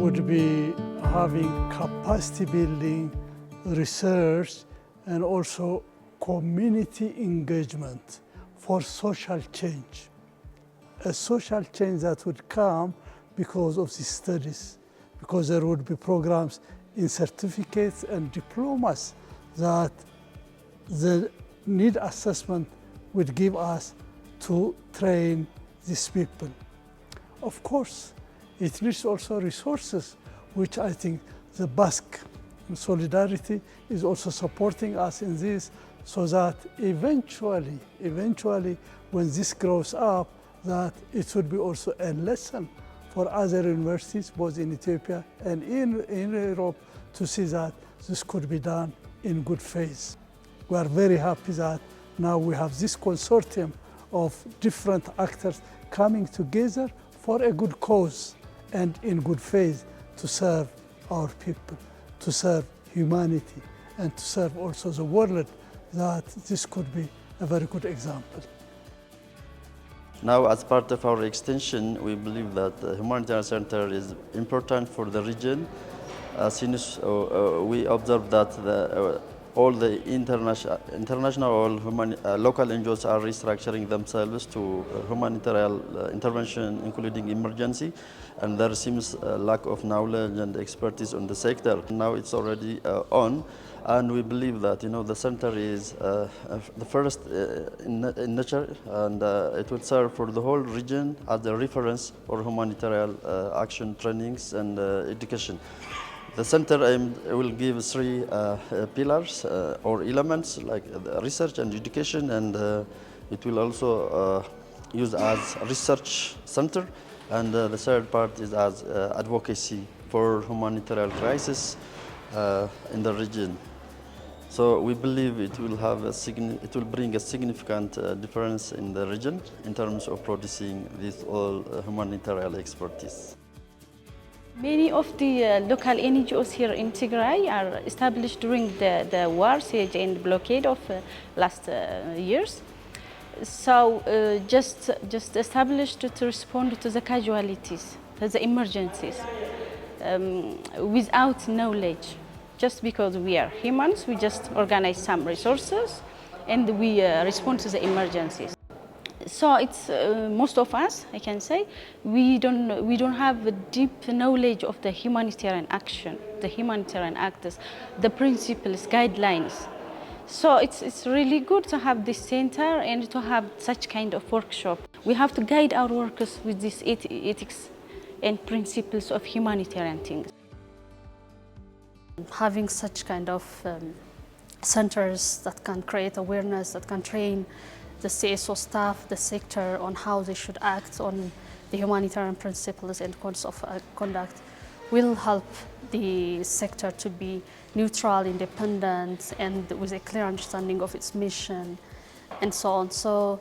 would be having capacity building, research, and also community engagement for social change. A social change that would come because of these studies, because there would be programs in certificates and diplomas that the need assessment would give us to train these people. Of course, it needs also resources, which I think the Basque Solidarity is also supporting us in this, so that eventually, when this grows up, that it would be also a lesson for other universities, both in Ethiopia and in Europe, to see that this could be done in good faith. We are very happy that now we have this consortium of different actors coming together for a good cause and in good faith to serve our people, to serve humanity, and to serve also the world, that this could be a very good example. Now, as part of our extension, we believe that the Humanitarian Center is important for the region, since we observe that all the international or local NGOs are restructuring themselves to humanitarian intervention, including emergency, and there seems a lack of knowledge and expertise on the sector. Now it's already on, and we believe that the center is the first in nature, and it will serve for the whole region as a reference for humanitarian action trainings and education. The center will give three pillars or elements, like research and education, and it will also use as research center, and the third part is as advocacy for humanitarian crisis in the region. So we believe it will bring a significant difference in the region in terms of producing this all humanitarian expertise. Many of the local NGOs here in Tigray are established during the war, siege and blockade of last years. So just established to respond to the casualties, to the emergencies, without knowledge. Just because we are humans, we just organize some resources and we respond to the emergencies. So it's most of us, I can say, we don't have a deep knowledge of the humanitarian action, the humanitarian actors, the principles, guidelines. So it's really good to have this center and to have such kind of workshop. We have to guide our workers with these ethics and principles of humanitarian things. Having such kind of centers that can create awareness, that can train the CSO staff, the sector, on how they should act on the humanitarian principles and codes of conduct will help the sector to be neutral, independent, and with a clear understanding of its mission, and so on. So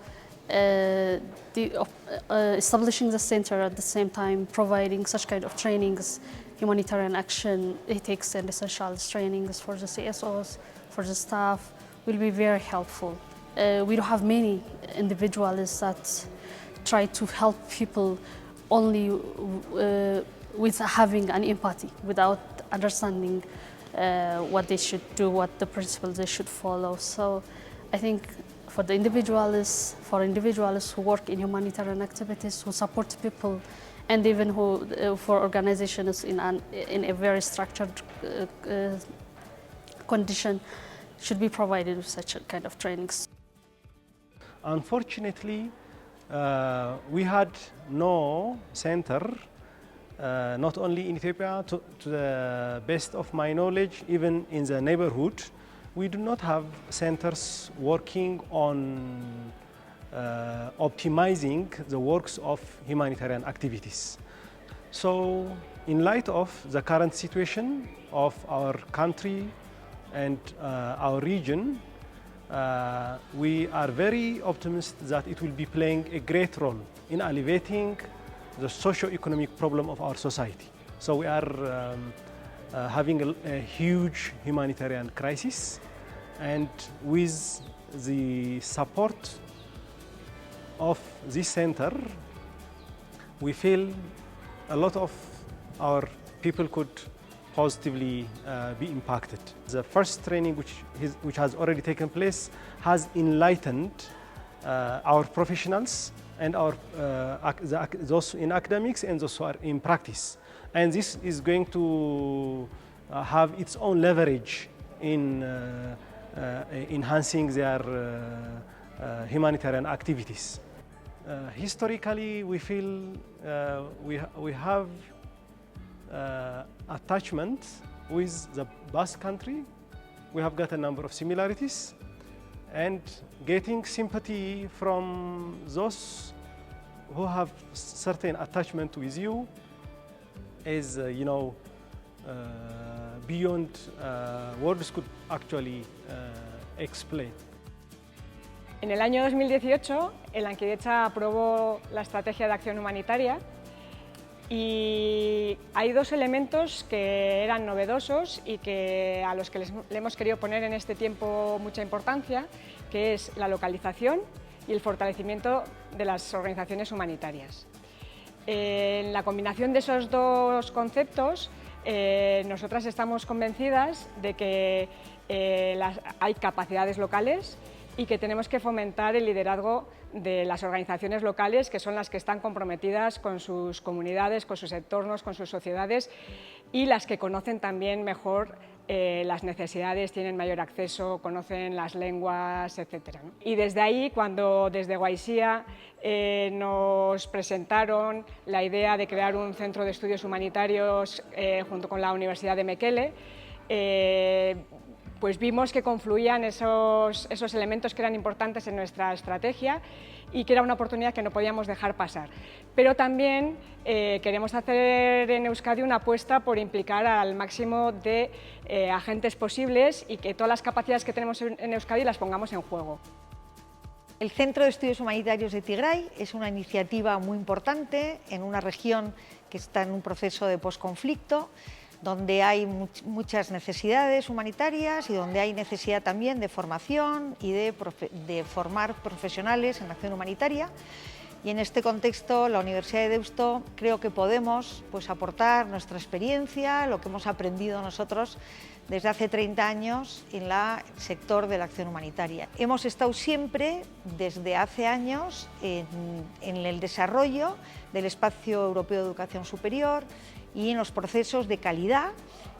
establishing the center at the same time, providing such kind of trainings, humanitarian action, ethics and essentials trainings for the CSOs, for the staff, will be very helpful. We don't have many individuals that try to help people only with having an empathy, without understanding what they should do, what the principles they should follow. So I think for individuals who work in humanitarian activities, who support people, and even for organizations in a very structured condition, should be provided with such kind of trainings. Unfortunately, we had no center, not only in Ethiopia, to the best of my knowledge, even in the neighborhood, we do not have centers working on optimizing the works of humanitarian activities. So, in light of the current situation of our country and our region, we are very optimistic that it will be playing a great role in alleviating the socio-economic problem of our society. So we are having a huge humanitarian crisis, and with the support of this center, we feel a lot of our people could positively be impacted. The first training which has already taken place has enlightened our professionals and those in academics and those who are in practice. And this is going to have its own leverage in enhancing their humanitarian activities. Historically, we feel we have attachment with the Basque country. We have got a number of similarities, and getting sympathy from those who have certain attachment with you is, beyond words could actually explain. En el año 2018, eLankidetza aprobó la Estrategia de Acción Humanitaria y hay dos elementos que eran novedosos y a los que le hemos querido poner en este tiempo mucha importancia, que es la localización y el fortalecimiento de las organizaciones humanitarias. En la combinación de esos dos conceptos, nosotras estamos convencidas de que hay capacidades locales y que tenemos que fomentar el liderazgo de las organizaciones locales, que son las que están comprometidas con sus comunidades, con sus entornos, con sus sociedades, y las que conocen también mejor las necesidades, tienen mayor acceso, conocen las lenguas, etc. Y desde ahí, cuando desde Egoaizia nos presentaron la idea de crear un centro de estudios humanitarios junto con la Universidad de Mekelle, pues vimos que confluían esos elementos que eran importantes en nuestra estrategia y que era una oportunidad que no podíamos dejar pasar. Pero también queremos hacer en Euskadi una apuesta por implicar al máximo de agentes posibles y que todas las capacidades que tenemos en Euskadi las pongamos en juego. El Centro de Estudios Humanitarios de Tigray es una iniciativa muy importante en una región que está en un proceso de posconflicto, donde hay muchas necesidades humanitarias y donde hay necesidad también de formación y de formar profesionales en acción humanitaria. Y en este contexto, la Universidad de Deusto creo que podemos aportar nuestra experiencia, lo que hemos aprendido nosotros desde hace 30 años en el sector de la acción humanitaria. Hemos estado siempre, desde hace años, en el desarrollo del espacio europeo de educación superior y en los procesos de calidad,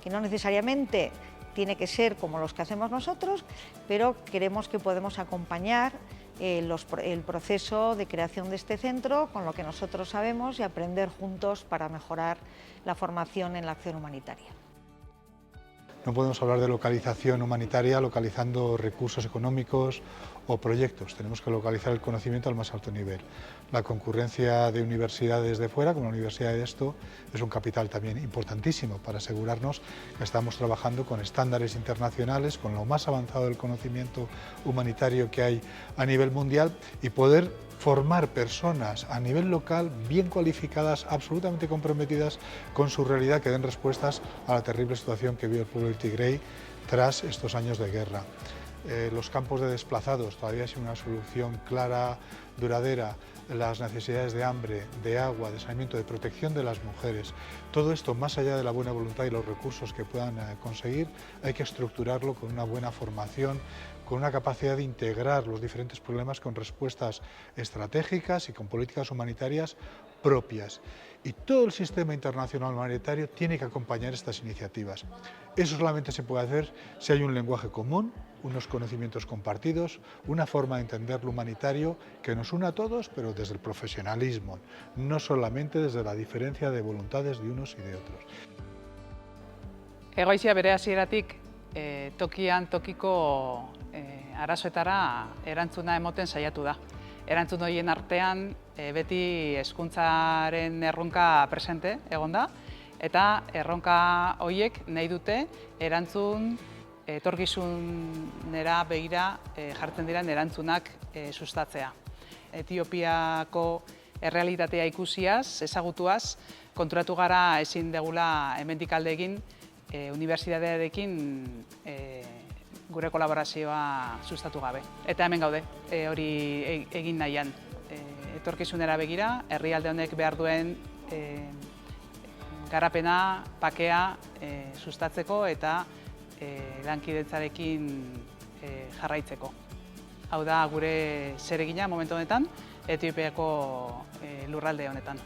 que no necesariamente tiene que ser como los que hacemos nosotros, pero creemos que podemos acompañar el proceso de creación de este centro con lo que nosotros sabemos y aprender juntos para mejorar la formación en la acción humanitaria. No podemos hablar de localización humanitaria localizando recursos económicos o proyectos. Tenemos que localizar el conocimiento al más alto nivel. La concurrencia de universidades de fuera, como la Universidad de Deusto, es un capital también importantísimo para asegurarnos que estamos trabajando con estándares internacionales, con lo más avanzado del conocimiento humanitario que hay a nivel mundial y poder formar personas a nivel local bien cualificadas, absolutamente comprometidas con su realidad, que den respuestas a la terrible situación que vive el pueblo de Tigray tras estos años de guerra. Los campos de desplazados todavía sin una solución clara, duradera, las necesidades de hambre, de agua, de saneamiento, de protección de las mujeres. Todo esto, más allá de la buena voluntad y los recursos que puedan conseguir, hay que estructurarlo con una buena formación, con una capacidad de integrar los diferentes problemas con respuestas estratégicas y con políticas humanitarias propias. Y todo el sistema internacional humanitario tiene que acompañar estas iniciativas. Eso solamente se puede hacer si hay un lenguaje común, unos conocimientos compartidos, una forma de entender lo humanitario que nos una a todos, pero desde el profesionalismo, no solamente desde la diferencia de voluntades de unos y de otros. Egoaizia bere hasieratik tokian tokiko arazoetara erantzuna emoten saiatu da. Erantzun horien artean beti hezkuntzaren erronka presente egon da, eta erronka horiek nahi dute erantzun etorkizunera begira jartzen diren erantzunak sustatzea. Etiopiako errealitatea ikusiaz, ezagutuaz, konturatu gara ezin degula hemendik alde egin unibertsitatearekin gure kolaborazioa sustatu gabe. Eta hemen gaude, hori egin nahian. Etorkizunera begira, herrialde honek behar duen garapena, pakea sustatzeko eta lankidetzarekin jarraitzeko. Hau da gure zeregina momentu honetan, Etiopiako lurralde honetan.